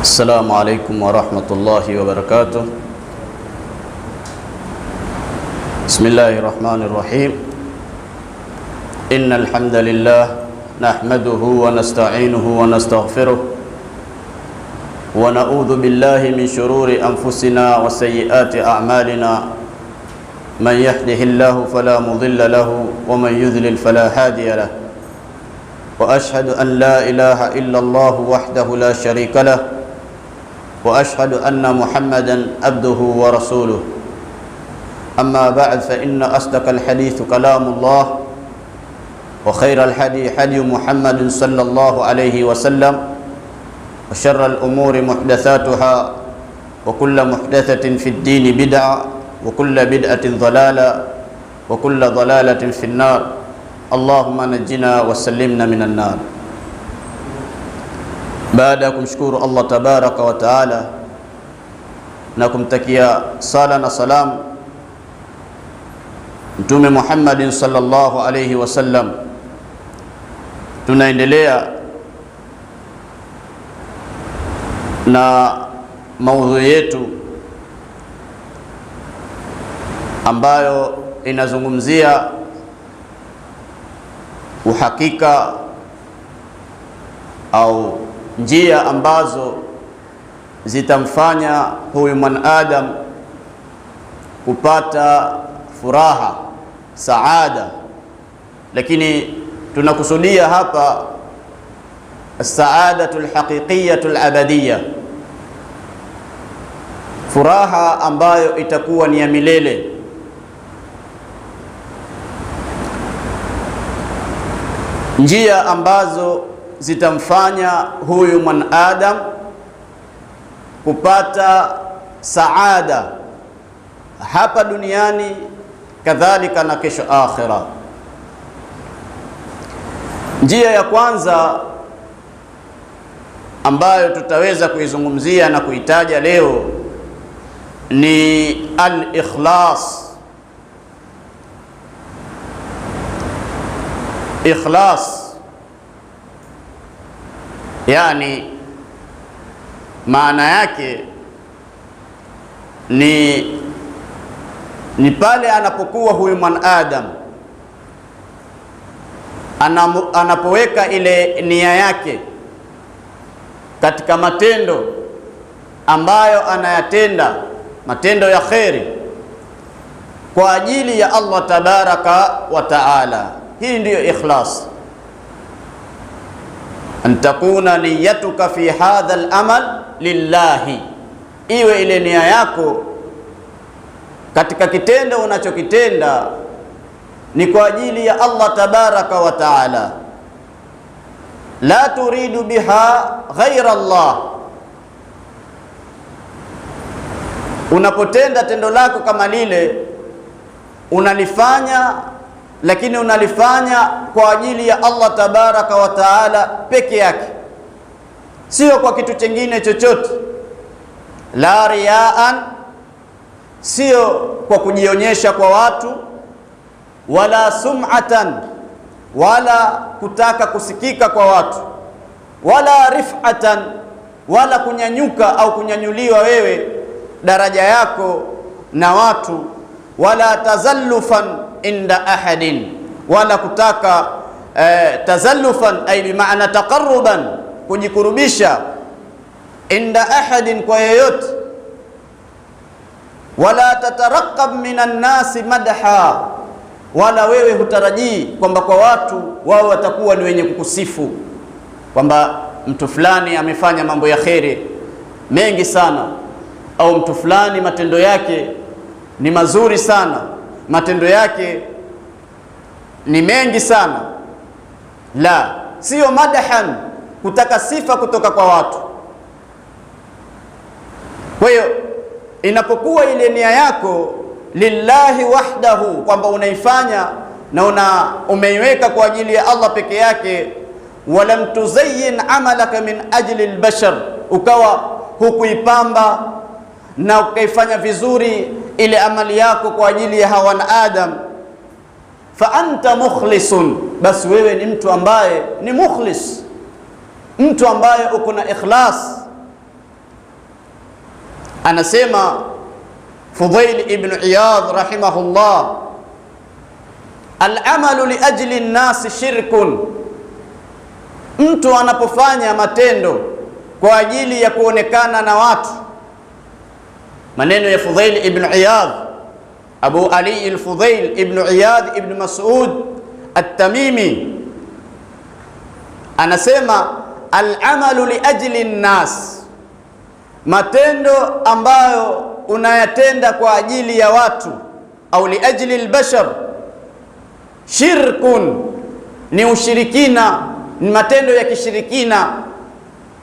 السلام عليكم ورحمة الله وبركاته. بسم الله الرحمن الرحيم. إن الحمد لله نحمده ونستعينه ونستغفره ونعوذ بالله من شرور أنفسنا وسيئات أعمالنا. من يهده الله فلا مضل له ومن يضلل فلا هادي له. وأشهد أن لا إله إلا الله وحده لا شريك له وأشهد أن محمدا عبده ورسوله. أما بعد فإن أصدق الحديث كلام الله وخير الحديث حديث محمد صلى الله عليه وسلم وشر الأمور محدثاتها وكل محدثة في الدين بدعة وكل بدعة ضلالة وكل ضلالة في النار. اللهم نجنا وسلمنا من النار. Baada ya kumshukuru Allah tabaraka wa taala na kumtakia sala na salam Mtume Muhammadin sallallahu alayhi wasallam, tunaendelea na maudhui yetu ambayo inazungumzia uhakika au njia ambazo zitamfanya huyu mwanadamu kupata furaha, saada, lakini tunakusudia hapa as-saadatu al-haqiqiyatu al-abadiyya, furaha ambayo itakuwa ni ya milele. Njia ambazo zitamfanya huyu mwanadamu kupata saada hapa duniani kadhalika na kesho akhira. Njia ya kwanza ambayo tutaweza kuizungumzia na kuitaja leo ni al-ikhlas. Ikhlas yani maana yake ni pale anapokuwa huyu mwanadamu anapoweka ile nia yake katika matendo ambayo anayatenda, matendo ya kheri kwa ajili ya Allah tabaraka wa taala. Hii ndiyo ikhlas, an takuna niyatuka fi hadha al-amal lillahi, iwe ile nia yako katika kitendo unachokitenda ni kwa ajili ya Allah tabaraka wa taala. La turidu biha ghaira Allah. Unapotenda tendo lako kama lile unalifanya, lakini unalifanya kwa ajili ya Allah tabaraka wa taala peke yake, sio kwa kitu chengine chochote. La riyaan, sio kwa kujionyesha kwa watu, wala sum'atan, wala kutaka kusikika kwa watu, wala rif'atan, wala kunyanyuka au kunyanyuliwa wewe daraja yako na watu, wala tazallufan inda ahadin, wala kutaka tazallufan ay bimaana taqarruban, kujikurubisha, inda ahadin, kwa yeyote, wala tatarakab minan nasi madha, wala wewe hutarajii kwamba kwa watu wao watakuwa ni wenye kukusifu kwamba mtu fulani amefanya mambo ya kheri mengi sana, au mtu fulani matendo yake ni mazuri sana, matendo yake ni mengi sana. La, sio madahan, kutaka sifa kutoka kwa watu. Kwa hiyo inapokuwa ile nia yako lillahi wahdahu, kwamba unaifanya na umeiweka kwa ajili ya Allah peke yake, walam tuzayyin amalaka min ajli albashar, ukawa hukuipamba na ukaifanya vizuri ile amali yako kwa ajili ya hawan adam, fa anta mukhlisun, basi wewe ni mtu ambaye ni mukhlis, mtu ambaye uko na ikhlas, Anasema Fudhail ibn Iyadh rahimahullah, al-amalu li ajli an-nas shirkun, mtu anapofanya matendo kwa ajili ya kuonekana na watu. Maneno ya Fudhail ibn Iyadh, Abu Ali al-Fudhail ibn Iyadh ibn Mas'ud at-Tamimi, anasema al-amalu li ajli an-nas, matendo ambayo unayatenda kwa ajili ya watu, au li ajli al-bashar, shirkun, ni ushirikina, ni matendo ya kishirikina,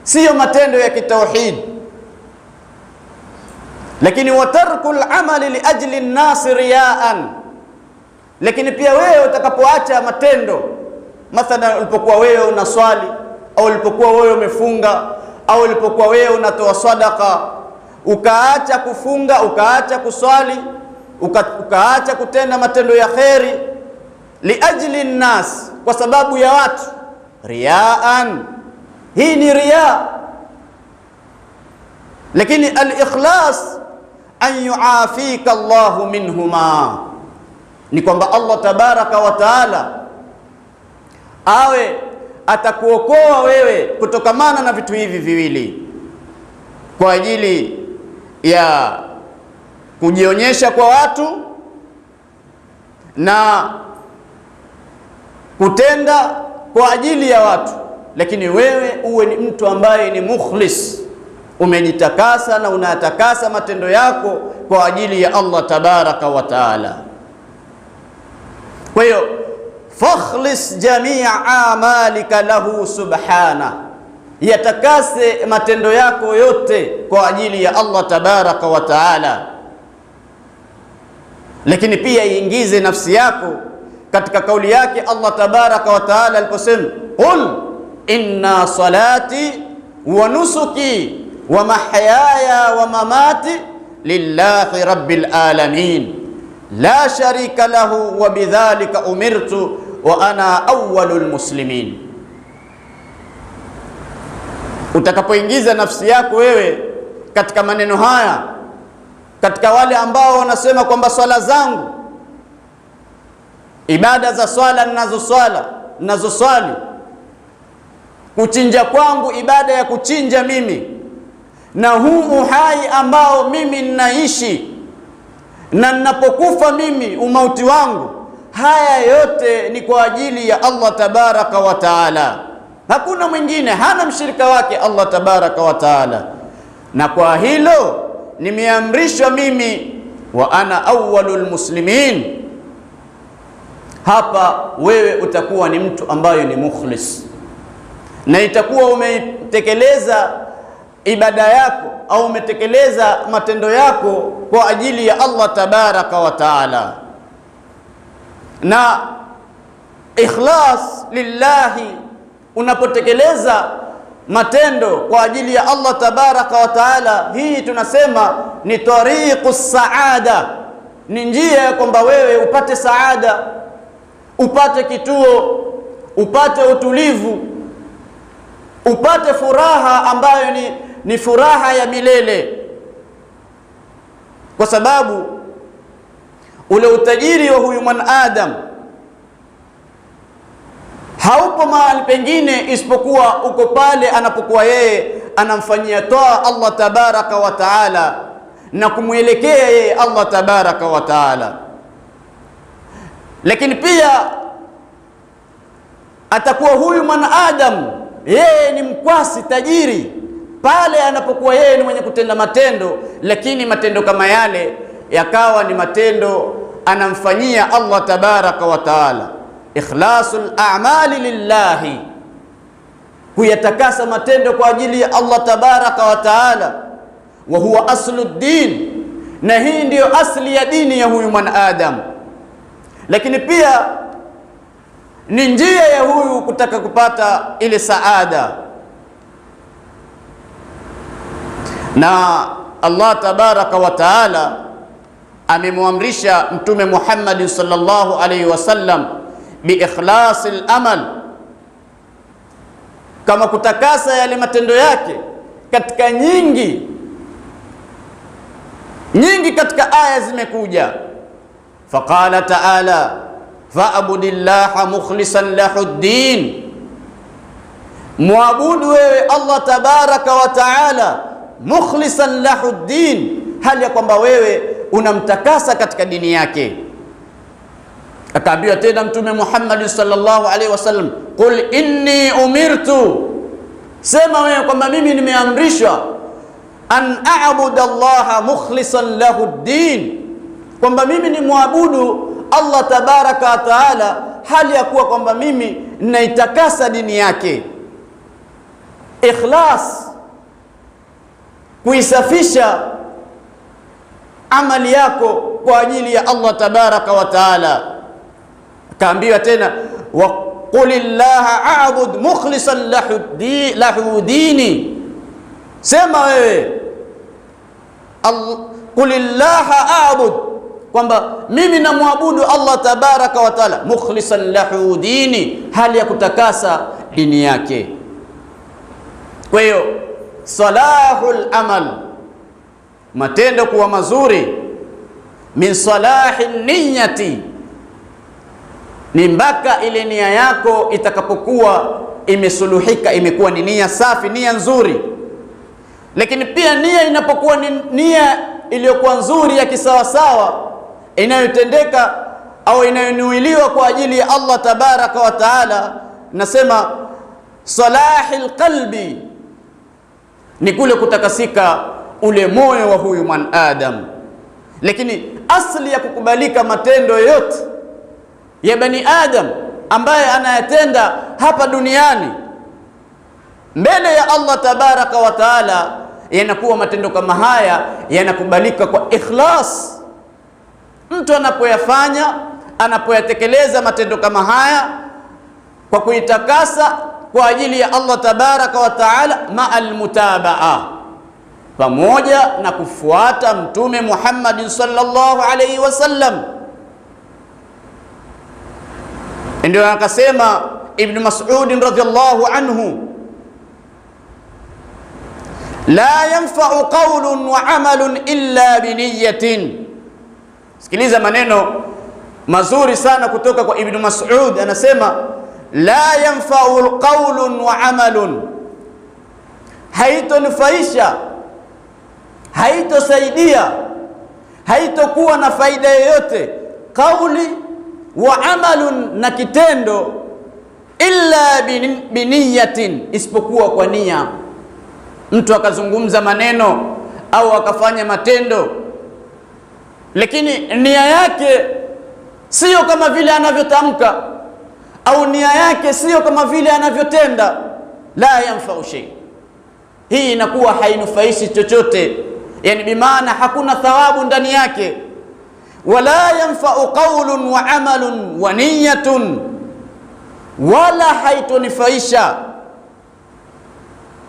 siyo matendo ya kitauhid. Lakini watarku al-amali li ajli an-nas riyaan, lakini pia wewe utakapoacha matendo, mathalan ulipokuwa wewe unaswali, au ulipokuwa wewe umefunga, au ulipokuwa wewe unatoa sadaka, ukaacha kufunga, ukaacha kuswali, ukaacha kutenda matendo ya kheri, li ajli an-nas, kwa sababu ya watu, riyaan, hii ni riya. Lakini al-ikhlas an yuafika Allahu minhuma, ni kwamba Allah tabaraka wa taala awe atakuokoa wewe kutokamana na vitu hivi viwili, kwa ajili ya kujionyesha kwa watu na kutenda kwa ajili ya watu, lakini wewe uwe ni mtu ambaye ni mukhlis, umejitakasa na unatakasa matendo yako kwa ajili ya Allah tabaraka wa taala. Kwa hiyo fakhlis jamia amalika lahu subhana, yatakase matendo yako yote kwa ajili ya Allah tabaraka wa taala. Lakini pia iingize nafsi yako katika kauli yake Allah tabaraka wa taala aliposema, qul inna salati wa nusuki wa mahyaya wa mamati lillahi rabbil alamin la sharika lahu wa bidhalika umirtu wa ana awwalul muslimin. Utakapoingiza nafsi yako wewe katika maneno haya, katika wale ambao wanasema kwamba swala zangu, ibada za swala ninazoswali, kuchinja kwangu, ibada ya kuchinja mimi, na huu uhai ambao mimi ninaishi, na ninapokufa mimi, umauti wangu, haya yote ni kwa ajili ya Allah tabaraka wa taala. Hakuna mwingine, hana mshirika wake Allah tabaraka wa taala, na kwa hilo nimeamrishwa mimi, wa ana awwalul muslimin. Hapa wewe utakuwa ni mtu ambaye ni mukhlis, na itakuwa umetekeleza ibada yako au umetekeleza matendo yako kwa ajili ya Allah tabaraka wa taala. Na ikhlas lillahi, unapotekeleza matendo kwa ajili ya Allah tabaraka wa taala, hii tunasema ni tariqus saada, ni njia ya kwamba wewe upate saada, upate kituo, upate utulivu, upate furaha ambayo ni furaha ya milele. Kwa sababu ule utajiri wa huyu mwanadamu haupo mahali pengine isipokuwa uko pale anapokuwa yeye anamfanyia toa Allah tabaraka wa taala na kumwelekea yeye Allah tabaraka wa taala. Lakini pia atakuwa huyu mwanadamu yeye ni mkwasi tajiri pale anapokuwa yeye ni mwenye kutenda matendo, lakini matendo kama yale yakawa ni matendo anamfanyia Allah tabaraka wa taala. Ikhlasul a'mali lillahi, kuyatakasa matendo kwa ajili ya Allah tabaraka wa taala, wa huwa aslud din, na hii ndiyo asli ya dini ya huyu mwanadamu. Lakini pia ni njia ya huyu kutaka kupata ile saada. Na Allah tabaraka wa taala amemwamrisha Mtume Muhammad sallallahu alaihi wasallam biikhlasil amal, kama kutakasa yale matendo yake katika nyingi nyingi katika aya zimekuja. Faqala ta'ala fa'budillaha mukhlishan lahuddin, muabudu wewe Allah tabaraka wa taala mukhlishan lahuddin, hali ya kwamba wewe unamtakasa katika dini yake. Akaambiwa tena Mtume Muhammad sallallahu alaihi wasallam, qul inni umirtu, sema wewe kwamba mimi nimeamrishwa an a'budu Allah mukhlishan lahu ad-din, kwamba mimi ni muabudu Allah tabaraka wa taala hali ya kuwa kwamba mimi ninaitakasa dini yake. Ikhlas, kuisafisha amali yako kwa ajili ya Allah tabaraka wa taala. Akaambiwa tena wa qulillaha a'bud mukhlishan lahu dini, sema wewe qulillaha a'bud, kwamba mimi namwabudu Allah tabaraka wa taala mukhlishan lahu dini, hali ya kutakasa dini yake. Kwa hiyo salahul amal, matendo kuwa mazuri, min salahi niyyati, ni mpaka ile nia yako itakapokuwa imesuluhika, imekuwa ni nia safi, nia nzuri. Lakini pia nia inapokuwa ni nia iliyokuwa nzuri ya kisawasawa, inayotendeka au inayonuiliwa kwa ajili ya Allah tabaraka wa taala, nasema salahil qalbi, ni kule kutakasika ule moyo wa huyu mwanadamu. Lakini asli ya kukubalika matendo yote ya bani adam ambaye anayatenda hapa duniani mbele ya Allah tabaraka wa taala, yanakuwa matendo kama haya yanakubalika kwa ikhlas. Mtu anapoyafanya, anapoyatekeleza matendo kama haya kwa kuitakasa kwa ajili ya Allah tabaraka wa taala, ma'al mutabaa, pamoja na kufuata Mtume Muhammad sallallahu alayhi wasallam. Ndio akasema Ibn Mas'ud radhiyallahu anhu, la yanfa'u qawlun wa amalun illa biniyatin. Sikiliza maneno mazuri sana kutoka kwa Ibn Mas'ud, anasema la yanfa'u qawlun wa amalun, haitonufaisha, haitosaidia, haitokuwa na faida yoyote kauli wa amalun, na kitendo, illa biniyatin, isipokuwa kwa nia. Mtu akazungumza maneno au akafanya matendo, lakini nia yake sio kama vile anavyotamka, au nia yake sio kama vile anavyotenda, la yanfa'u shay, hii inakuwa hainufaishi chochote, yani bimaana hakuna thawabu ndani yake. Wala yanfa'u qawlun wa amalun wa niyatun, wala haitonifaisha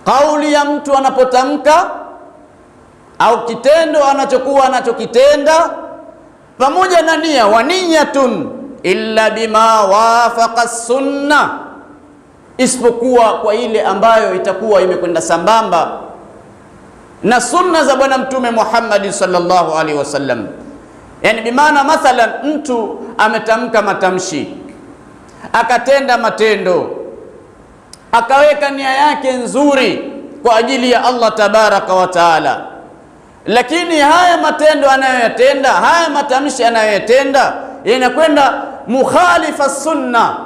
kauli ya mtu anapotamka au kitendo anachokuwa anachokitenda pamoja na nia, wa niyatun illa bima wafaqa sunna, isipokuwa kwa ile ambayo itakuwa imekwenda sambamba na sunna za bwana Mtume Muhammad sallallahu alaihi wasallam. Yani bimaana mathalan mtu ametamka matamshi, akatenda matendo, akaweka nia yake nzuri kwa ajili ya Allah tabaraka wa taala, lakini haya matendo anayoyatenda, haya matamshi anayoyatenda yanakwenda mukhalifa sunna,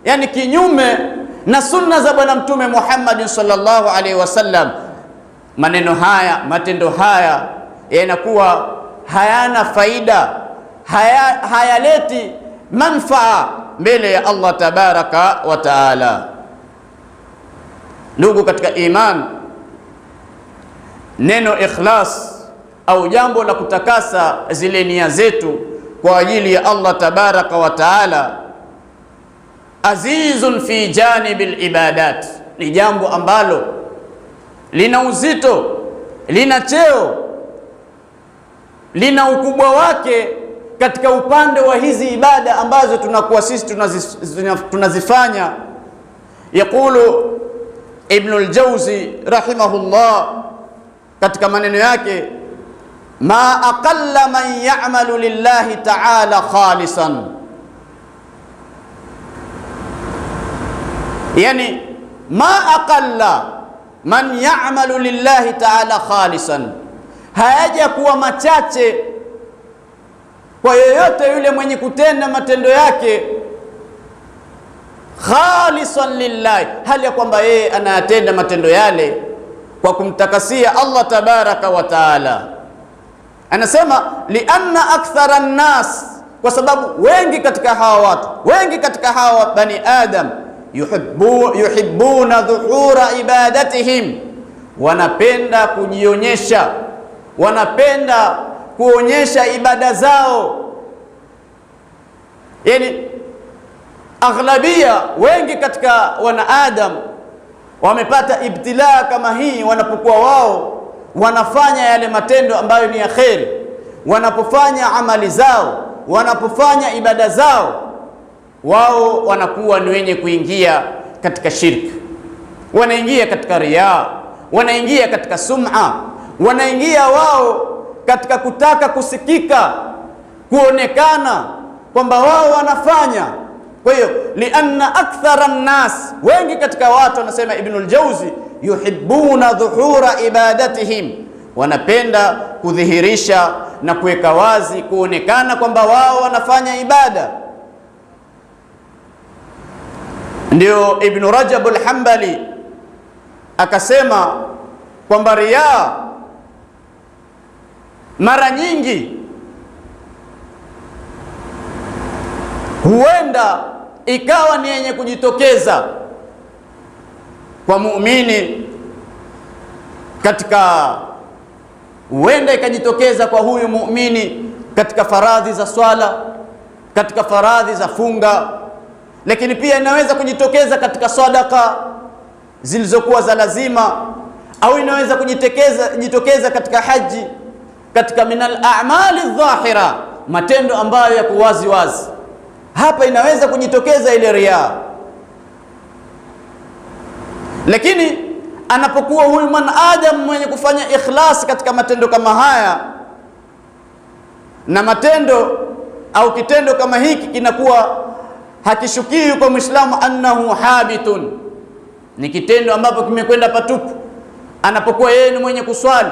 yani kinyume na sunna za bwana Mtume Muhammad sallallahu alaihi wasallam, maneno haya, matendo haya yanakuwa hayana faida, hayaleti manfaa mbele ya Allah tabaraka wa taala. Ndugu katika iman, neno ikhlas au jambo la kutakasa zile nia zetu kwa ajili ya Allah tabaraka wa taala, azizun fi janibil ibadat, ni jambo ambalo lina uzito, lina cheo, lina ukubwa wake katika upande wa hizi ibada ambazo tunakuwa sisi tunazifanya. Yaqulu Ibn al-Jawzi rahimahullah katika maneno yake, ma aqalla man ya'malu lillahi ta'ala khalisan, yani ma aqalla man ya'malu lillahi ta'ala khalisan, hayaja kuwa machache kwa yoyote yule mwenye kutenda matendo yake khalisan lillahi, hali ya kwamba yeye anayatenda matendo yale kwa kumtakasia Allah tabaraka wa taala. Anasema lianna akthara nnas, kwa sababu wengi katika hawa watu, wengi katika hawa bani adam, yuhibbuna dhuhura ibadatihim, wanapenda kujionyesha, wanapenda kuonyesha ibada zao. Yani aghlabia, wengi katika wanaadam wamepata ibtilaa kama hii, wanapokuwa wao wanafanya yale matendo ambayo ni ya kheri, wanapofanya amali zao, wanapofanya ibada zao, wao wanakuwa ni wenye kuingia katika shirki, wanaingia katika riya, wanaingia katika sum'a, wanaingia wao katika kutaka kusikika, kuonekana kwamba wao wanafanya. Kwa hiyo lianna akthara nnas, wengi katika watu, anasema Ibnul Jauzi, yuhibbuna dhuhura ibadatihim, wanapenda kudhihirisha na kuweka wazi, kuonekana kwamba wao wanafanya ibada. Ndio Ibn Rajab al-Hanbali akasema kwamba riya mara nyingi huenda ikawa ni yenye kujitokeza kwa muumini katika, huenda ikajitokeza kwa huyu muumini katika faradhi za swala, katika faradhi za funga, lakini pia inaweza kujitokeza katika sadaka zilizokuwa za lazima, au inaweza kujitokeza katika haji, katika minal a'mali dhahira, matendo ambayo yako wazi wazi. Hapa inaweza kujitokeza ile riya. Lakini anapokuwa huyu mwanadamu mwenye kufanya ikhlas katika matendo kama haya, na matendo au kitendo kama hiki kinakuwa hakishukii kwa Muislamu annahu habitun, ni kitendo ambapo kimekwenda patupu. Anapokuwa yeye ni mwenye kuswali,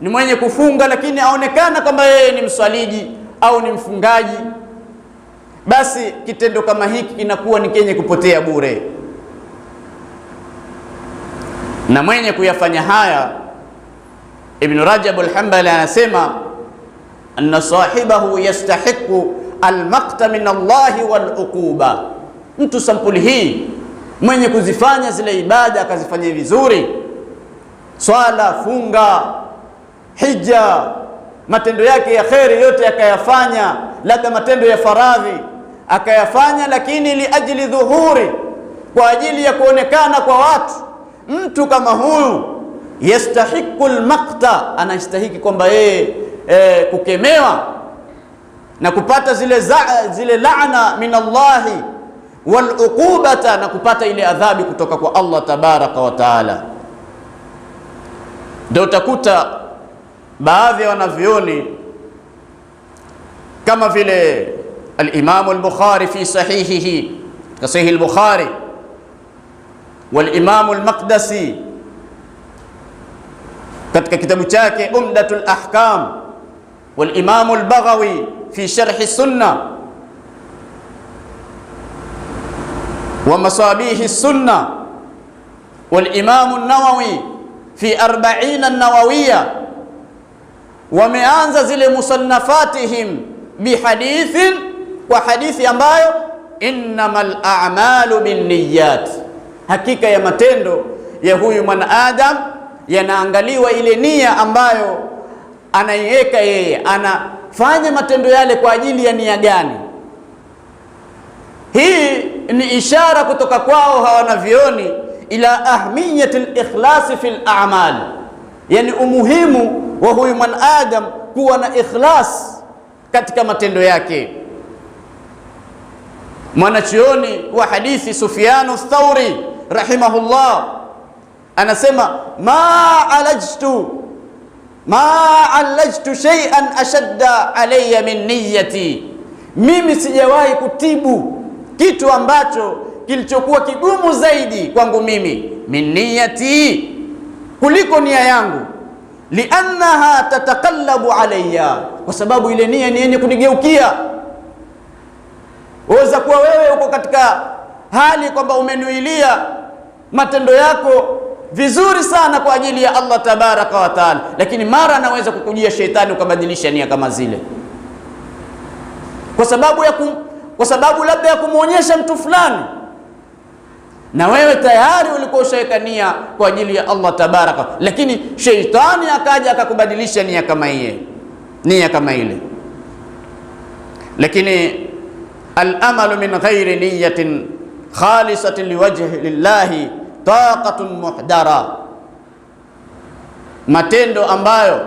ni mwenye kufunga, lakini aonekana kwamba yeye ni mswaliji au ni mfungaji, basi kitendo kama hiki kinakuwa ni kenye kupotea bure. Na mwenye kuyafanya haya, Ibn Rajab al-Hanbali anasema anna sahibahu yastahiqu al-maqta min Allahi wal-uquba. Mtu sampuli hii mwenye kuzifanya zile ibada akazifanya vizuri, swala, funga, hija, matendo yake ya kheri yote akayafanya, labda matendo ya faradhi akayafanya, lakini liajli dhuhuri, kwa ajili ya kuonekana kwa watu, mtu kama huyu yastahiqu al-maqta, anastahiki kwamba yeye kukemewa na kupata zile laana min Allahi wal uqubata, na kupata ile adhabu kutoka kwa Allah tabaraka wa taala. Ndio utakuta baadhi ya wanavyoni kama vile al-Imam al-Bukhari fi sahihihi, sahih al-Bukhari, wal-Imam al-Maqdisi katika kitabu chake Umdatul Ahkam, wal-Imam al-Baghawi fi sharh sunnah wa masabih sunnah, wal-Imam an-Nawawi fi 40 an-Nawawiyya, wameanza zile musannafatihim bihadithin, kwa hadithi ambayo innamal a'malu binniyat, hakika ya matendo ya huyu mwanadamu yanaangaliwa ile nia ambayo anaiweka yeye, anafanya matendo yale kwa ajili ya nia gani. Hii ni ishara kutoka kwao hawanavioni ila ahmiyati al-ikhlasi fil a'mal, yani umuhimu wa huyu mwanadamu kuwa na ikhlas katika matendo yake. Mwanachuoni wa hadithi Sufyanu Thauri rahimahullah anasema ma alajtu ma alajtu shay'an ashadda alayya min niyyati, mimi sijawahi kutibu kitu ambacho kilichokuwa kigumu zaidi kwangu mimi, min niyyati, kuliko nia yangu, liannaha tatakallabu alayya, kwa sababu ile nia ni yenye kunigeukia. Waweza kuwa wewe uko katika hali kwamba umenuilia matendo yako vizuri sana kwa ajili ya Allah tabaraka wa taala, lakini mara anaweza kukujia shetani ukabadilisha nia kama zile, kwa sababu labda ya kumwonyesha mtu fulani, na wewe tayari ulikuwa ushaweka nia kwa ajili ya Allah tabaraka, lakini shetani akaja akakubadilisha nia kama ile. Lakini al-amalu min ghairi niyatin khalisatin liwajhi lillahi taqatun muhdara, matendo ambayo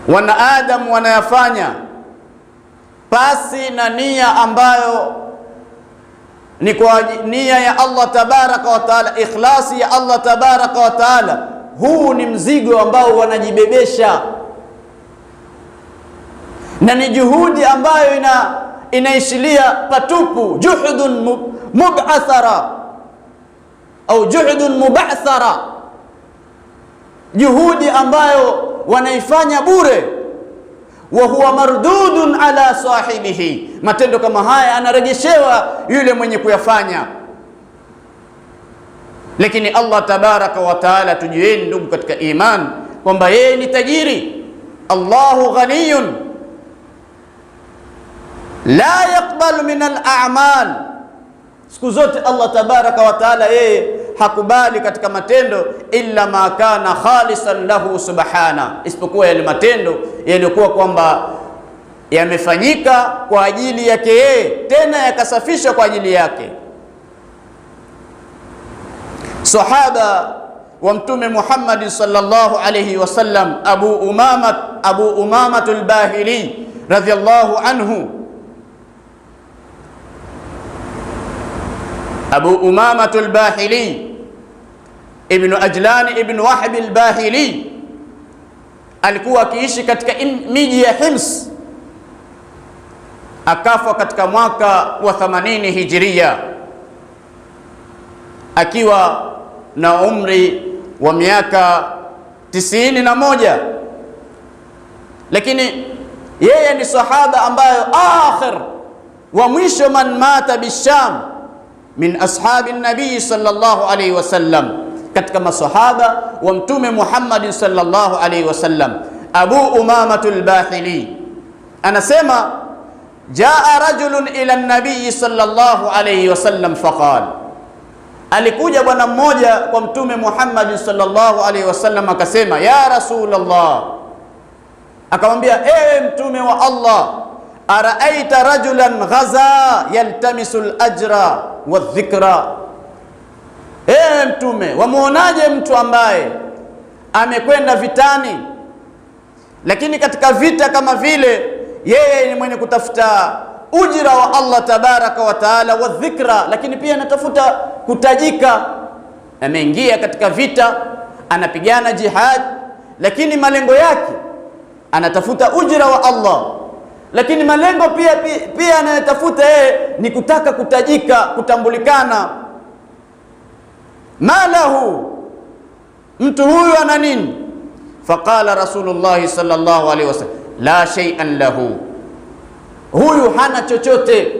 wanaadamu wanayafanya pasi na nia ambayo ni kwa nia ya Allah tabaraka wa taala, ikhlasi ya Allah tabaraka wa taala, huu ni mzigo ambao wanajibebesha, na ni juhudi ambayo inaishilia patupu, juhudun mub'athara au juhudun mub'athara, juhudi ambayo wanaifanya bure, wa huwa mardudun ala sahibihi, matendo kama haya anarejeshewa yule mwenye kuyafanya. Lakini Allah tabaraka wa taala, tujueni ndugu katika iman, kwamba yeye ni tajiri. Allahu ghaniyun la yaqbalu min al-a'mal, siku zote Allah tabaraka wa taala yeye hakubali katika matendo illa ma kana khalisan lahu subhana, isipokuwa yale matendo yaliyokuwa kwamba yamefanyika kwa ajili yake yeye, tena yakasafishwa kwa ajili yake. Sahaba wa Mtume Muhammad sallallahu alayhi wasallam, Abu Umama al-Bahili radhiyallahu anhu, Abu Umama al-Bahili ibn Ajlan ibn Wahb al-Bahili alikuwa akiishi katika miji ya Hims, akafa katika mwaka wa 80 Hijria akiwa na umri wa miaka 91, lakini yeye ni sahaba ambayo akhir wa mwisho man mata bisham min ashabi nabii sallallahu alayhi wasallam, katika masahaba wa Mtume Muhammad sallallahu alayhi wasallam. Abu Umama al-Bahili anasema, jaa rajulun ila nabii sallallahu alayhi wasallam faqala, alikuja bwana mmoja kwa Mtume Muhammad sallallahu alayhi wasallam akasema, ya Rasulullah, akamwambia ewe Mtume wa Allah, araaita rajulan ghaza yaltamisu al-ajra wadh-dhikra, ewe Mtume, wamuonaje mtu ambaye amekwenda vitani, lakini katika vita kama vile yeye ni mwenye kutafuta ujira wa Allah tabaraka wa taala wa dhikra, lakini pia anatafuta kutajika. Ameingia katika vita, anapigana jihad, lakini malengo yake anatafuta ujira wa Allah, lakini malengo pia anayetafuta yeye ni kutaka kutajika, kutambulikana. Malahu, mtu huyu ana nini? Faqala Rasulullah sallallahu alaihi wasallam, la shay'an lahu, huyu hana chochote,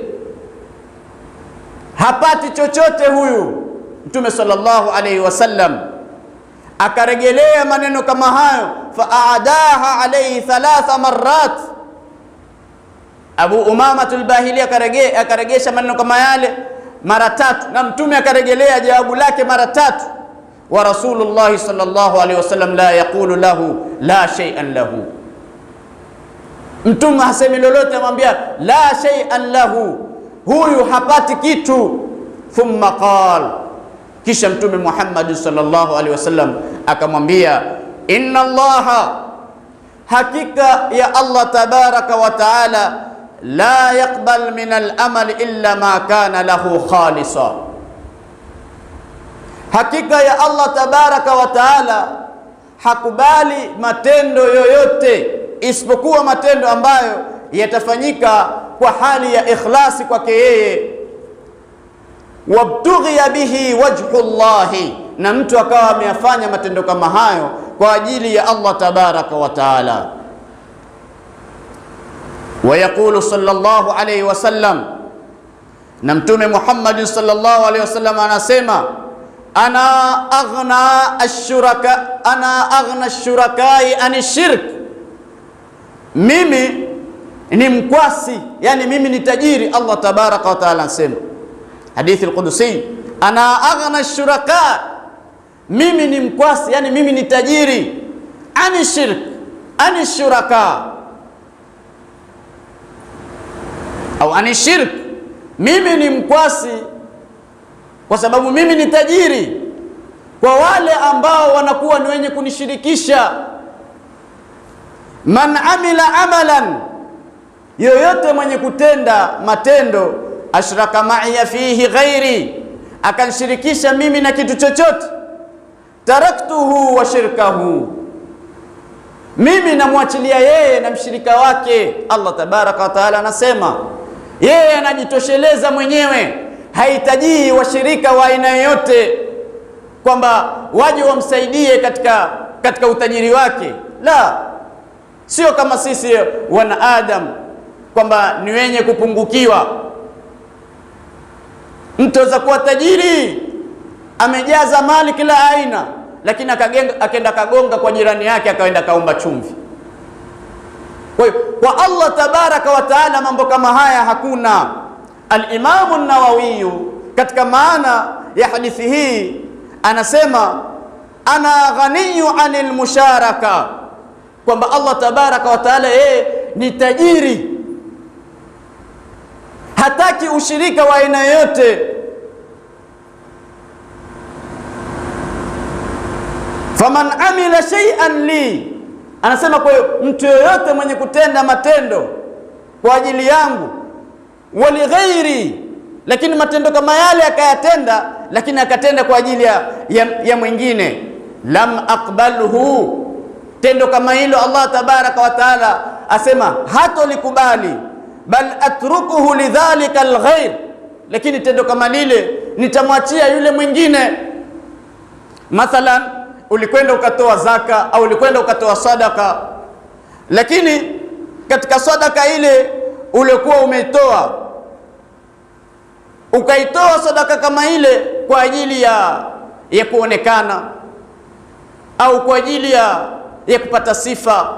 hapati chochote huyu. Mtume sallallahu alaihi wasallam akarejelea maneno kama hayo, faadaha alaihi 3 marrat. Abu Umama al-Bahili akaregesha maneno kama yale mara 3, na Mtume akarejelea jawabu lake mara 3. Wa Rasulullah sallallahu alaihi wasallam la yaqulu lahu la shay'an lahu, Mtume hasemi lolote, amwambia la shay'an lahu, huyu hapati kitu. Thumma qala, kisha Mtume Muhammad sallallahu alaihi wasallam akamwambia, inna Allaha, hakika ya Allah tabaraka wa taala, la yaqbal min al-amal illa ma kana lahu khalisa, hakika ya Allah tabaraka wa taala hakubali matendo yoyote isipokuwa matendo ambayo yatafanyika kwa hali ya ikhlasi kwake yeye. Wabtughiya bihi wajhullahi, na mtu akawa ameyafanya matendo kama hayo kwa ajili ya Allah tabaraka wa taala. Wa yaqulu sallallahu alayhi wasallam, na Mtume Muhammad sallallahu alayhi wasallam anasema, ana aghna ash-shurakai ani shirk, mimi ni mkwasi, yani mimi ni tajiri. Allah tabaraka wa taala anasema hadithi al-Qudusi, ana aghna ash-shuraka, mimi ni mkwasi, yani mimi ni tajiri. Ani shirk, ani shuraka au ani shirk, mimi ni mkwasi kwa sababu mimi ni tajiri kwa wale ambao wanakuwa ni wenye kunishirikisha. Man amila amalan, yoyote mwenye kutenda matendo, ashraka ma'iya fihi ghairi, akanishirikisha mimi na kitu chochote, taraktuhu wa shirkahu, mimi namwachilia yeye na mshirika wake. Allah tabaraka wa taala anasema yeye anajitosheleza mwenyewe, hahitaji washirika wa aina yoyote kwamba waje wamsaidie katika utajiri wake. La, sio kama sisi wana Adam kwamba ni wenye kupungukiwa. Mtu aweza kuwa tajiri amejaza mali kila aina, lakini akaenda kagonga kwa jirani yake, akaenda kaomba chumvi. Kwa hiyo kwa Allah tabaraka wa taala mambo kama haya hakuna. Al-Imam an-Nawawi katika maana ya hadithi hii anasema, ana ghaniyu anil musharaka, kwamba Allah tabaraka wa taala yeye ni tajiri, hataki ushirika wa aina yoyote. Faman amila shay'an li, anasema kwa hiyo mtu yoyote mwenye kutenda matendo kwa ajili yangu, wali ghairi, lakini matendo kama yale akayatenda, lakini akatenda kwa ajili ya mwingine, lam aqbalhu, tendo kama hilo Allah tabaraka wa taala asema hatolikubali, bal atrukuhu lidhalika alghair, lakini tendo kama lile nitamwachia yule mwingine. Mathalan, ulikwenda ukatoa zaka au ulikwenda ukatoa sadaka, lakini katika sadaka ile ulikuwa umeitoa, ukaitoa sadaka kama ile kwa ajili ya kuonekana au kwa ajili ya kupata sifa.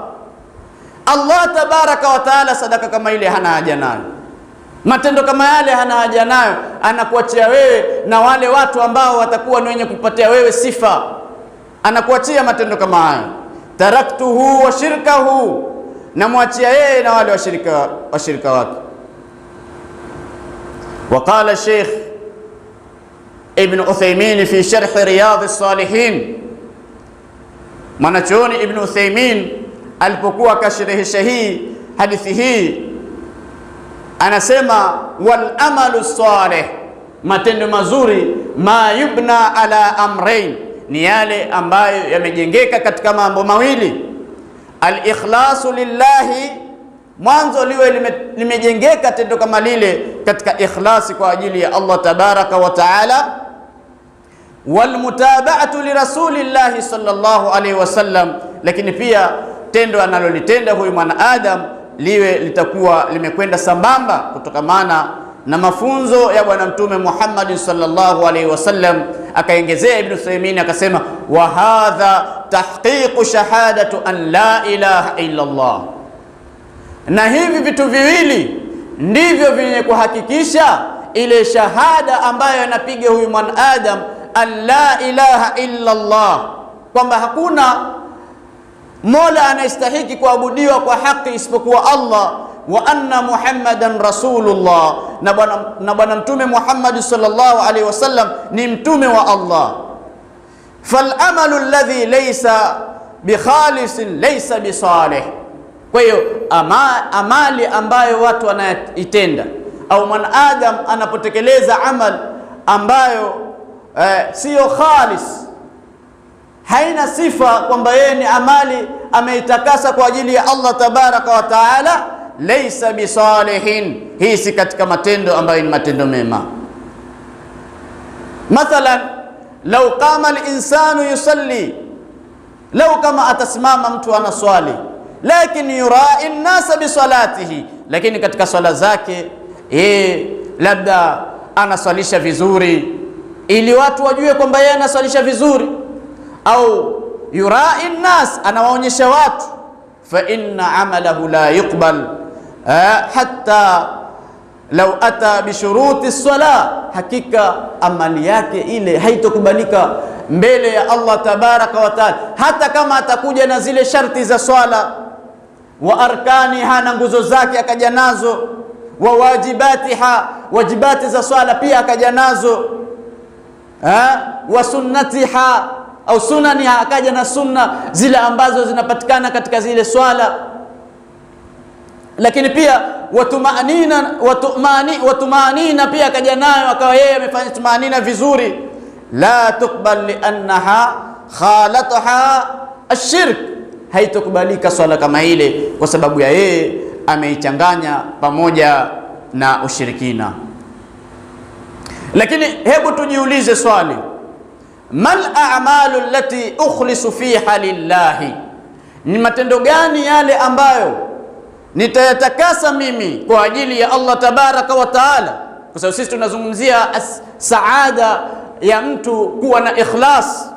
Allah tabaraka wa taala sadaka kama ile hana haja nayo, matendo kama yale hana haja nayo, anakuachia wewe na wale watu ambao watakuwa ni wenye kupatia wewe sifa, anakuachia matendo kama hayo. Taraktuhu wa shirkahu, namwachia yeye na wale washirika wake. Waqala Sheikh Ibn Uthaymin fi sharh Riyadh as-Salihin, mwanachuoni Ibn Uthaymin alipokuwa akasherehesha hii hadithi hii anasema, wal amalu salih, matendo mazuri, ma yubna ala amrain, ni yale ambayo yamejengeka katika mambo mawili. Al-ikhlasu lillahi, mwanzo liwe limejengeka tendo kama lile katika ikhlasi kwa ajili ya Allah tabaraka wa taala. Wal mutaba'atu li rasulillahi sallallahu alayhi wasallam, lakini pia tendo analolitenda huyu mwanadamu liwe litakuwa limekwenda sambamba kutokamana na mafunzo ya bwana Mtume Muhammad sallallahu alayhi wasallam. Akaongezea Ibn Uthaymeen akasema, wa hadha tahqiqu shahadatu an la ilaha illa Allah, na hivi vitu viwili ndivyo vyenye kuhakikisha ile shahada ambayo anapiga huyu mwanadamu, an la ilaha illa Allah, kwamba hakuna mola anayestahiki kuabudiwa kwa haki isipokuwa Allah, wa anna Muhammadan rasulullah, na bwana Mtume Muhammad sallallahu alaihi wasallam ni mtume wa Allah. Fal amalu alladhi laysa bikhalisin laysa bisalih, kwa hiyo amali ambayo watu wanaitenda au mwanadamu anapotekeleza amal ambayo sio khalis, haina sifa kwamba yeye ni amali ameitakasa kwa ajili ya Allah tabaraka wa taala, laysa bisalihin, hii si katika matendo ambayo ni matendo mema. Mathalan, lau qama al-insanu yusalli, lau kama atasimama mtu anaswali, lakini yurai an-nasa bi salatihi, lakini katika swala zake labda anaswalisha vizuri ili watu wajue kwamba yeye anaswalisha vizuri, au yurai an-nas, anawaonyesha watu, fa inna amalahu la yuqbal hatta law ata bi shuruti as-salah, hakika amali yake ile haitokubalika mbele ya Allah tabaraka wa taala, hata kama atakuja na zile sharti za swala, wa arkaniha, na nguzo zake akaja nazo, wa wajibatiha, wajibati za swala pia akaja nazo, wa sunnatiha au sunaniha, akaja na sunna zile ambazo zinapatikana katika zile swala, lakini pia watumanina pia akaja nayo, akawa yeye amefanya tumanina vizuri, la tuqbal liannaha khalataha ashirk, haitokubalika swala kama ile kwa sababu ya yeye ameichanganya pamoja na ushirikina. Lakini hebu tujiulize swali, mal a'malu allati ukhlisu fiha lillahi, ni matendo gani yale ambayo nitayatakasa mimi kwa ajili ya Allah tabaraka wa taala? Kwa sababu sisi tunazungumzia saada ya mtu kuwa na ikhlas.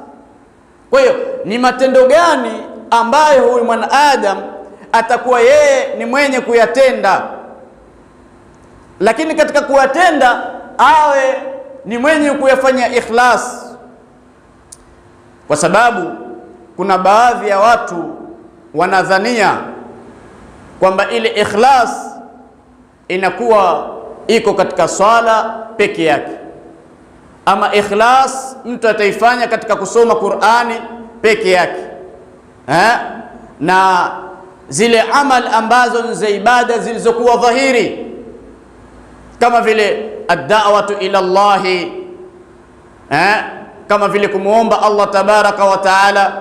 Kwa hiyo ni matendo gani ambayo huyu mwanadaam atakuwa yeye ni mwenye kuyatenda, lakini katika kuyatenda awe ni mwenye kuyafanya ikhlas? Kwa sababu kuna baadhi ya watu wanadhania kwamba ile ikhlas inakuwa iko katika swala peke yake, ama ikhlas mtu ataifanya katika kusoma Qur'ani peke yake, na zile amal ambazo ni za ibada zilizokuwa dhahiri kama vile ad-da'watu ila Allah, kama vile kumuomba Allah tabaraka wa taala,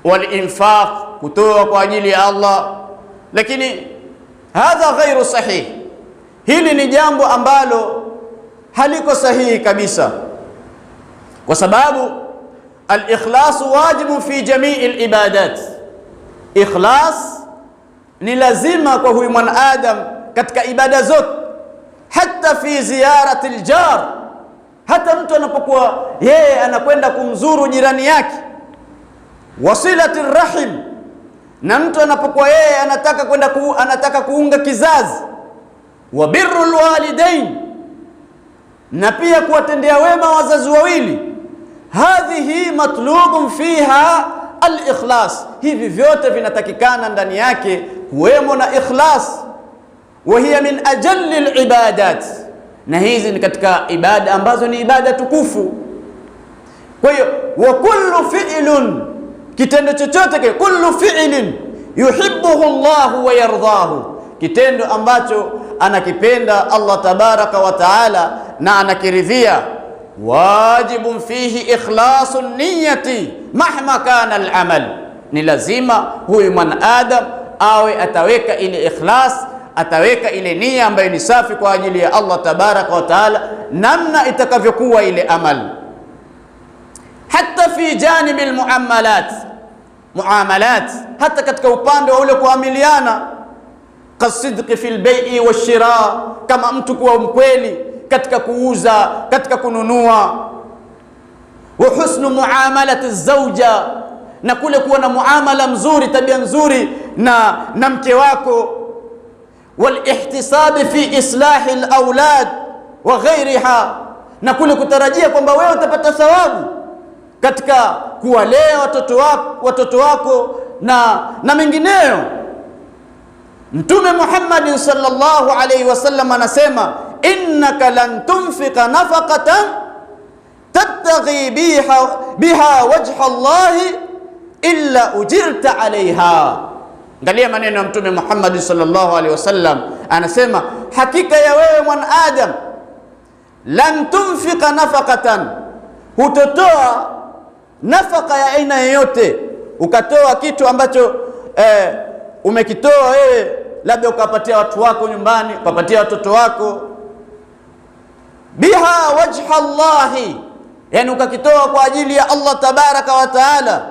wal infaq, kutoa kwa ajili ya Allah. Lakini hadha ghairu sahih, hili ni jambo ambalo haliko sahihi kabisa, kwa sababu al-ikhlas wajibu fi jamii al-ibadat. Ikhlas ni lazima kwa huyu mwanadamu katika ibada zote, hata fi ziyarati al-jar, hata mtu anapokuwa yeye anakwenda kumzuru jirani yake, wasilati rahim, na mtu anapokuwa yeye anataka kuunga kizazi, wa birrul walidain, na pia kuwatendea wema wazazi wawili. Hadhihi matlubun fiha al-ikhlas, hivi vyote vinatakikana ndani yake kuwemo na ikhlas. Wa hiya min ajalli al-ibadat, na hizi ni katika ibada ambazo ni ibada tukufu. Kwa hiyo wa kullu fi'lun, kitendo chochote kile, kullu fi'lin yuhibbuhu Allah wa yardahu, kitendo ambacho anakipenda Allah tabaraka wa taala na anakiridhia, wajibun fihi ikhlasu niyyati mahma kana al-amal, ni lazima huyu mwanadamu awe ataweka ile ikhlas, ataweka ile nia ambayo ni safi kwa ajili ya Allah tabaraka wa taala, namna itakavyokuwa ile amal. Hata fi janibi al-muamalat, hata katika upande wa ule kuamiliana, kasidqi fil bai'i washira, kama mtu kuwa mkweli katika kuuza, katika kununua. Wa husnu muamalati zawja, na kule kuwa na muamala mzuri, tabia nzuri na mke wako. Wal ihtisabi fi islahi al aulad wa ghairiha, na kule kutarajia kwamba wewe utapata thawabu katika kuwalea watoto wako na mengineyo. Mtume Muhammad sallallahu alayhi wasallam anasema, innaka lan tunfiqa nafaqatan tabtaghi biha wajha Allah illa ujirta alayha. Angalia maneno ya Mtume Muhammad sallallahu alayhi wasallam, anasema hakika ya wewe mwanadamu, lan tunfiqa nafaqatan, hutotoa nafaka ya aina yoyote, ukatoa kitu ambacho umekitoa wewe, labda ukapatia watu wako nyumbani, ukapatia watoto wako, biha wajha Allahi, yani ukakitoa kwa ajili ya Allah tabaraka wa taala,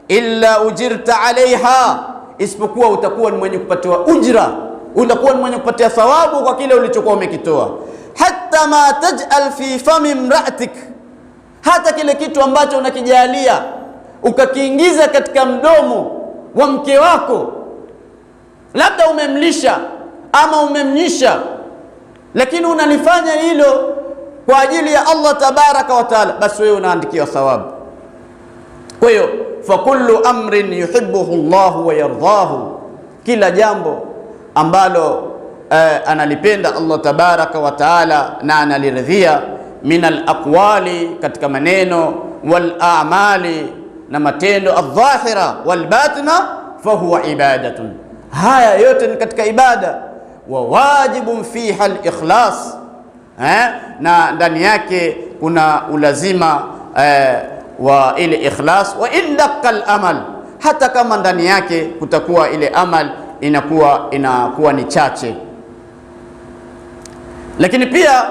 illa ujirta alaiha, isipokuwa utakuwa ni mwenye kupatiwa ujra, utakuwa ni mwenye kupatia thawabu kwa kile ulichokuwa umekitoa. Hatta ma taj'al fi fami imra'atik, hata kile kitu ambacho unakijalia ukakiingiza katika mdomo wa mke wako, labda umemlisha ama umemnyisha, lakini unalifanya hilo kwa ajili ya Allah tabaraka wa taala, basi wewe unaandikiwa thawabu. Kwa hiyo fa kullu amrin yuhibbuhu Allah wa yardahu, kila jambo ambalo analipenda Allah tabaraka wa taala na analiridhia, min al-aqwali, katika maneno, wal a'mali, na matendo, adh-dhahira wal batina, fa huwa ibadatun, haya yote ni katika ibada. Wa wajibun fiha al-ikhlas, na ndani yake kuna ulazima wa ile ikhlas. Wa in dakkal amal, hata kama ndani yake kutakuwa ile amal inakuwa ni chache. Lakini pia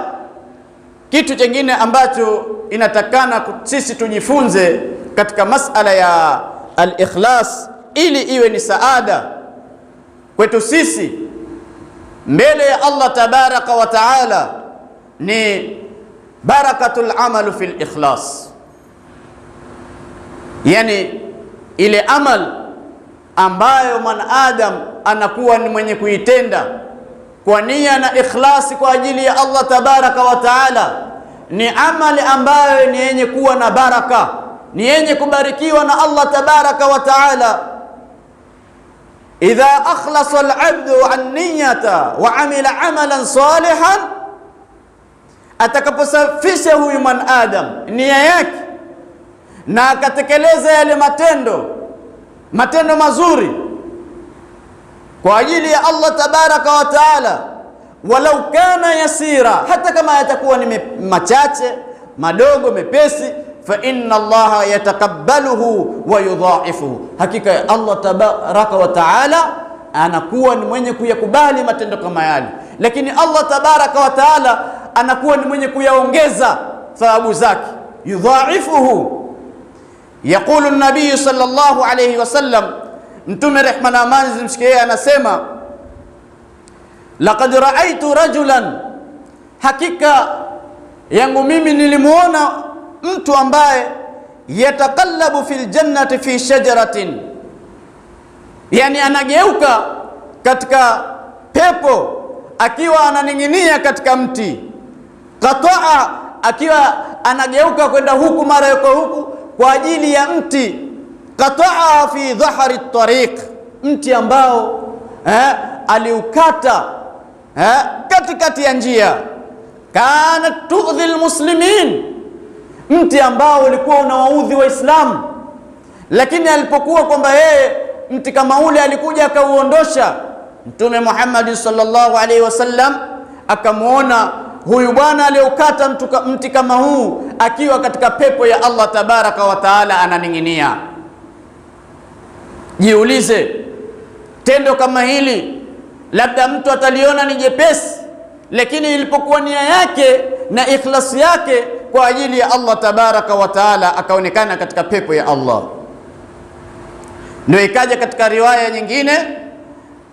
kitu kingine ambacho inatakana sisi tujifunze katika masala ya al-ikhlas, ili iwe ni saada kwetu sisi mbele ya Allah tabaraka wa taala, ni barakatul amal fil ikhlas, yani ile amal ambayo mwanadamu anakuwa ni mwenye kuitenda kwa nia na ikhlasi kwa ajili ya Allah tabaraka wa taala, ni amali ambayo ni yenye kuwa na baraka, ni yenye kubarikiwa na Allah tabaraka wa taala. Idha akhlasa al-abdu an niyyata wa amila amalan salihan, atakaposafisha huyu mwanadamu nia yake na akatekeleza yale matendo mazuri kwa ajili ya Allah tabaraka wa taala, walau kana yasira, hata kama yatakuwa ni machache, madogo, mepesi, fa inna Allaha yatakabbaluhu wa yudha'ifuhu, hakika ya Allah tabaraka wa taala anakuwa ni mwenye kuyakubali matendo kama yale, lakini Allah tabaraka wa taala anakuwa ni mwenye kuyaongeza thawabu zake, yudha'ifuhu. Yaqulu an-nabiy sallallahu alayhi wasallam, Mtume rehma na amani zimshikie anasema, laqad ra'aytu rajulan, hakika yangu mimi nilimuona mtu ambaye yatakallabu fil jannati fi shajaratin, yani anageuka katika pepo akiwa ananing'inia katika mti, qataa, akiwa anageuka kwenda huku mara yuko huku kwa ajili ya mti, qataa fi dhahri at-tariq, mti ambao aliukata katikati ya njia, kanat tu'dhi al-muslimin, mti ambao ulikuwa unawaudhi Waislamu, lakini alipokuwa kwamba yeye mti kama ule alikuja akauondosha, Mtume Muhammad sallallahu alaihi wasallam akamuona huyu bwana aliyeukata mti kama huu akiwa katika pepo ya Allah tabaraka wa taala ananing'inia. Jiulize, tendo kama hili labda mtu ataliona ni jepesi, lakini ilipokuwa nia yake na ikhlasi yake kwa ajili ya Allah tabaraka wa taala, akaonekana katika pepo ya Allah. Ndio ikaja katika riwaya nyingine,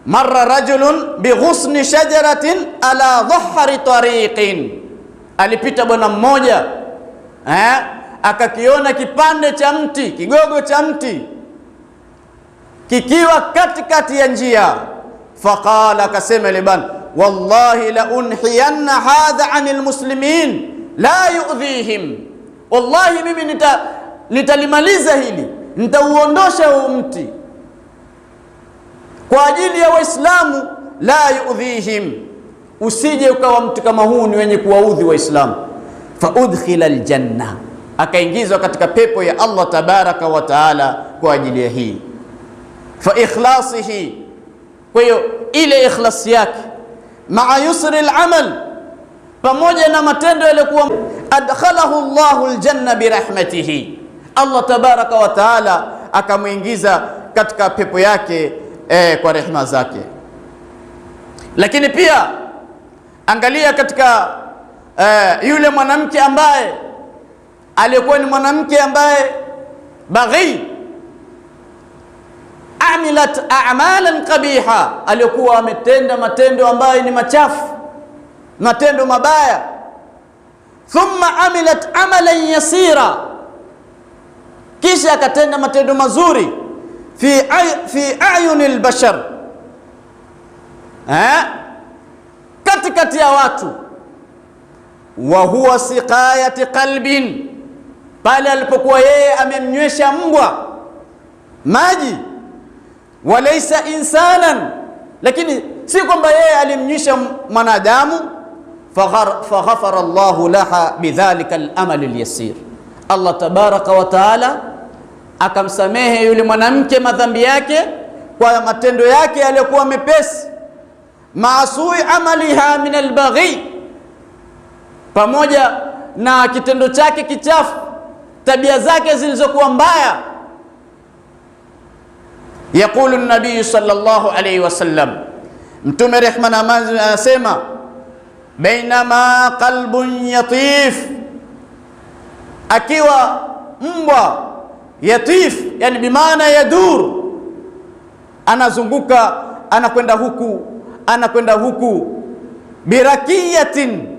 marra rajulun bighusni shajaratin ala dhahri tariqin, alipita bwana mmoja akakiona kipande cha mti, kigogo cha mti kikiwa katikati ya njia. Faqala, akasema ile bwana, wallahi la unhiyanna hadha anil muslimin la yu'dhihim, wallahi mimi nitalimaliza hili, nitauondosha huu mti kwa ajili ya Waislamu, la yu'dhihim, usije ukawa mtu kama huu ni wenye kuwaudhi Waislamu. Fa udkhila aljanna, akaingizwa katika pepo ya Allah tabaraka wa taala kwa ajili ya hii. Fa ikhlasihi, kwa hiyo ile ikhlasi yake, maa yusri al-amal, pamoja na matendo yalikuwa, adkhalahu Allahu aljanna birahmatihi, Allah tabaraka wa taala akamuingiza katika pepo yake kwa rehema zake. Lakini pia angalia katika yule mwanamke ambaye alikuwa ni mwanamke ambaye baghi, amilat a'malan qabiha, alikuwa ametenda matendo ambayo ni machafu, matendo mabaya. Thumma amilat amalan yasira, kisha akatenda matendo mazuri fi ayunil bashar, katikati ya watu. Wa huwa siqayati qalbin, pale alipokuwa yeye amemnywesha mbwa maji. Walaysa insanan, lakini si kwamba yeye alimnywesha mwanadamu. Faghafara Allahu laha bidhalika al-amal al-yasir, Allah tabaraka wa taala akamsamehe yule mwanamke madhambi yake kwa matendo yake yaliyokuwa mepesi. Maasui amaliha min al-baghi, pamoja na kitendo chake kichafu, tabia zake zilizokuwa mbaya. Yaqulu an-nabii sallallahu alayhi wasallam, Mtume rehma na amani anasema, bainama qalbun yatif, akiwa mbwa yatif, yani bimaana yadur, anazunguka, anakwenda huku anakwenda huku, birakiyatin,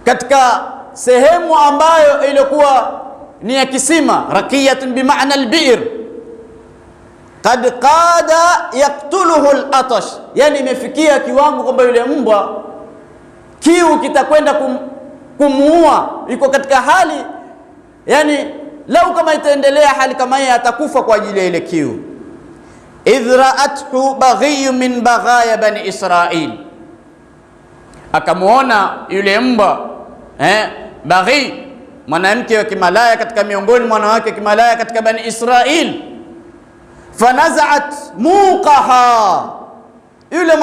katika sehemu ambayo ilikuwa ni ya kisima. Rakiyatun bimaana albir, qad qada yaktuluhu alatash, yani imefikia kiwango kwamba yule mbwa kiu kitakwenda kumuua, iko katika hali, yani lau kama itaendelea hali kama hii atakufa kwa ajili ya ile kiu. Idh ra'athu baghiy min baghaya bani Israil, akamuona yule mbwa baghi, mwanamke wa kimalaya katika miongoni mwa wanawake wa kimalaya katika bani Israil. Fanaza'at muqaha, yule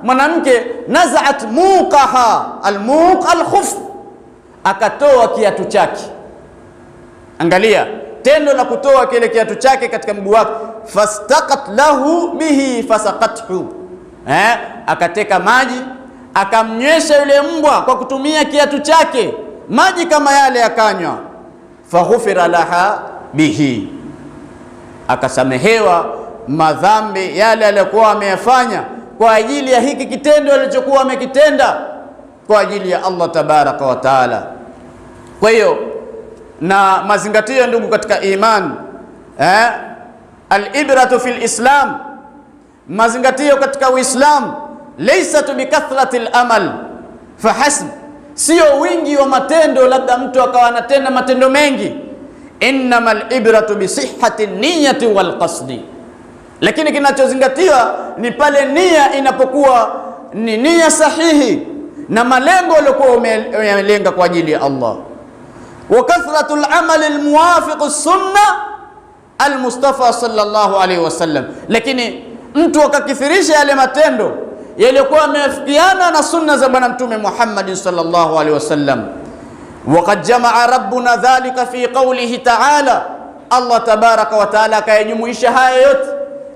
mwanamke naza'at muqaha, almuq alkhuf, akatoa kiatu chake. Angalia tendo la kutoa kile kiatu chake katika mguu wake. Fastaqat lahu bihi fasaqathu, akateka maji akamnywesha yule mbwa kwa kutumia kiatu chake, maji kama yale akanywa. Faghufira laha bihi, akasamehewa madhambi yale aliyokuwa ameyafanya kwa ajili ya hiki kitendo alichokuwa amekitenda kwa ajili ya Allah tabaraka wa taala. Kwa hiyo na mazingatio, ndugu katika iman, al-ibratu fil islam, mazingatio katika Uislamu, laysat bikathrati al-amal fahasb, sio wingi wa matendo, labda mtu akawa anatenda matendo mengi. Innamal ibratu bi sihhati niyyati wal qasdi, lakini kinachozingatiwa ni pale nia inapokuwa ni nia sahihi na malengo yaliokuwa umelenga kwa ajili ya Allah. Wa kathratul amal almuwafiq as-sunnah al-Mustafa sallallahu alayhi wasallam, lakini mtu akakithirisha yale matendo yaliokuwa yameafikiana na sunna za bwana Mtume Muhammad sallallahu alayhi wasallam. Waqad jamaa rabbuna dhalika fi qawlihi ta'ala, Allah tabaraka wa taala akayajumuisha haya yote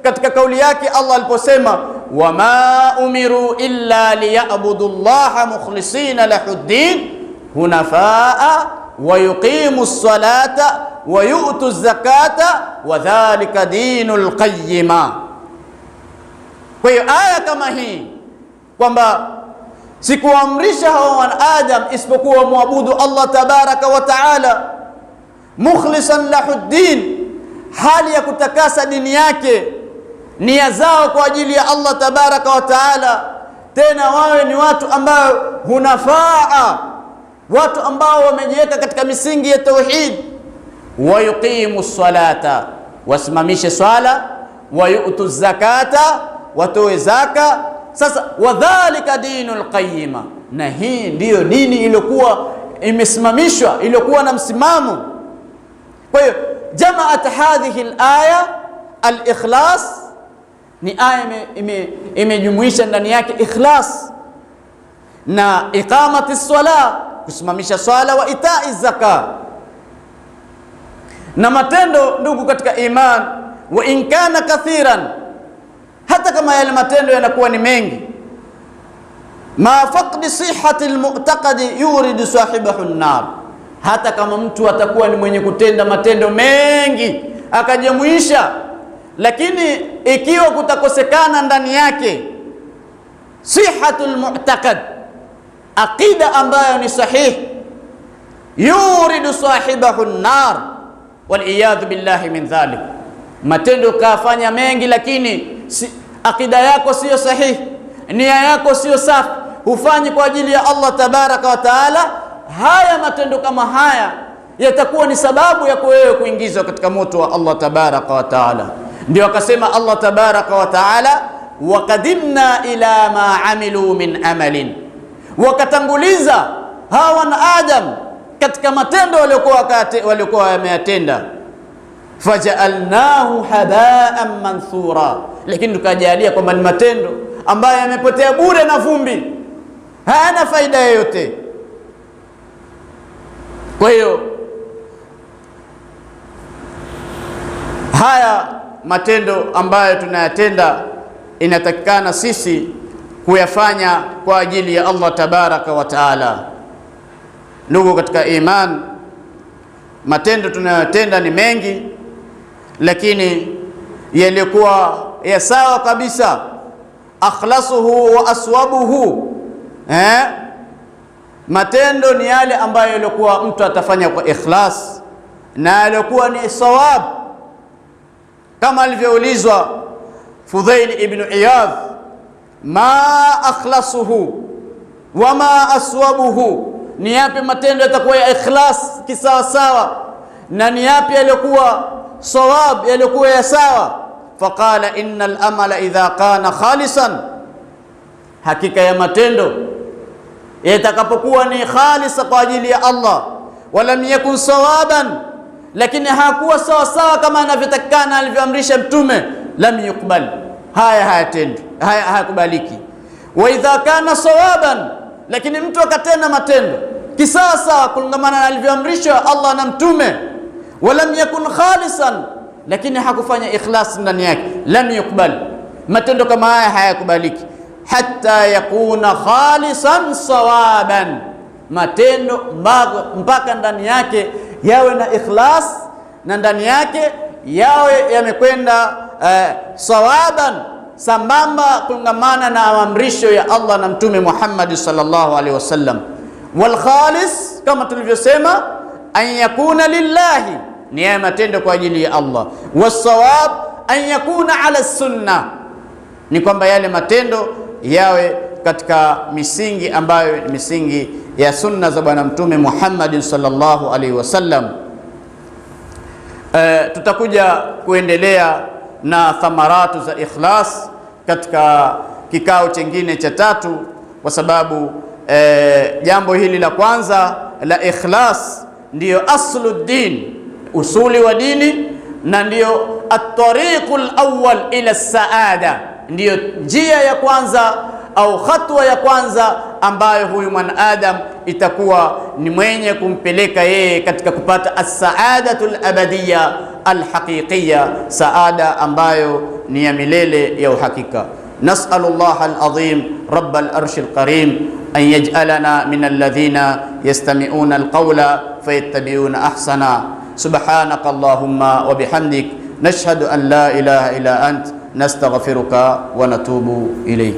katika kauli yake Allah aliposema, wama umiru illa liya'budu Allaha mukhlisina lahuddin hunafaa wa yuqimu ssalata wa yu'tu zakata wa dhalika dinul qayyima. Kwa hiyo aya kama hii kwamba sikuamrisha hao wanadamu isipokuwa muabudu Allah tabaraka wa taala mukhlisan lahuddin, hali ya kutakasa dini yake, nia zao kwa ajili ya Allah tabaraka wa taala, tena wawe ni watu ambao hunafaa, watu ambao wamejiweka katika misingi ya tauhid. Wa yuqimu ssalata, wasimamishe swala. Wa yu'tu zakata, watoe zaka. Sasa wadhalika dinul qayyima, na hii ndiyo dini iliyokuwa imesimamishwa, iliyokuwa na msimamo. Kwa hiyo jamaat hadhihi al-aya al-ikhlas, ni aya imejumuisha ndani yake ikhlas na iqamati swala, kusimamisha swala, wa itai zaka. Na matendo, ndugu katika iman, wa in kana kathiran, hata kama yale matendo yanakuwa ni mengi, ma faqdi sihhati almu'taqadi yuridu sahibahu an-nar, hata kama mtu atakuwa ni mwenye kutenda matendo mengi akajamuisha, lakini ikiwa kutakosekana ndani yake sihhatul mu'taqad, aqida ambayo ni sahihi, yuridu sahibahu an-nar wal iyadhu billahi min dhalik. Matendo kafanya mengi, lakini aqida yako sio sahihi, nia yako sio safi, hufanyi kwa ajili ya Allah tabaraka wa taala, haya matendo kama haya yatakuwa ni sababu ya wewe kuingizwa katika moto wa Allah tabaraka wa taala. Ndio akasema Allah tabaraka wa taala, wa qadimna ila ma amilu min amalin, wakatanguliza hawa na Adam katika matendo waliokuwa wameyatenda, faja'alnahu haba'an manthura, lakini tukajalia kwamba ni matendo ambayo yamepotea bure na vumbi, hayana faida yoyote. Kwa hiyo haya matendo ambayo tunayatenda inatakikana sisi kuyafanya kwa ajili ya Allah tabaraka wa taala. Ndugu katika iman, matendo tunayotenda ni mengi, lakini yalikuwa ya sawa kabisa, akhlasuhu wa aswabuhu, matendo ni yale ambayo yalikuwa mtu atafanya kwa ikhlas na yalikuwa ni sawab, kama alivyoulizwa Fudhail ibn Iyadh, ma akhlasuhu wa ma aswabuhu, ni yapi matendo yatakuwa ya ikhlas kisawa sawa na ni yapi yalikuwa sawab, yalikuwa ya sawa? Faqala innal amala idha kana khalisan, hakika ya matendo yatakapokuwa ni khalisa kwa ajili ya Allah, walam yakun sawaban, lakini hakuwa sawa sawa kama anavyotakana alivyoamrisha Mtume, lam yuqbal, haya hayatendwi, haya hayakubaliki. Wa idha kana sawaban, lakini mtu akatenda matendo kisawa sawa kulingana na alivyoamrishwa Allah na Mtume, walam yakun khalisan, lakini hakufanya ikhlas ndani yake, lam yuqbal, matendo kama haya hayakubaliki. Hatta yakuna khalisan sawaban, matendo mpaka ndani yake yawe na ikhlas na ndani yake yawe yamekwenda sawaban, sambamba kungamana na amrisho ya Allah na Mtume Muhammad sallallahu alaihi wasallam. Wal khalis, kama tulivyosema, an yakuna lillahi, ni ya matendo kwa ajili ya Allah. Wasawab an yakuna ala sunna, ni kwamba yale matendo yawe katika misingi ambayo ni misingi ya sunna za Bwana Mtume Muhammad sallallahu alaihi wasallam. Tutakuja kuendelea na thamaratu za ikhlas katika kikao chengine cha tatu, kwa sababu jambo hili la kwanza la ikhlas ndiyo asluddin, usuli wa dini, na ndiyo at-tariqul awwal ila saada, ndiyo njia ya kwanza au hatua ya kwanza ambayo huyu mwanadamu itakuwa ni mwenye kumpeleka yeye katika kupata as-saadatul abadiyya al-haqiqiyya, saada ambayo ni ya milele ya uhakika. Nas'alullah al-azim rabbal arshil karim an yaj'alana min alladhina yastami'una al-qawla fayattabi'una ahsana. Subhanaka Allahumma wa bihamdik, nashhadu an la ilaha illa ant, nastaghfiruka wa natubu ilayk.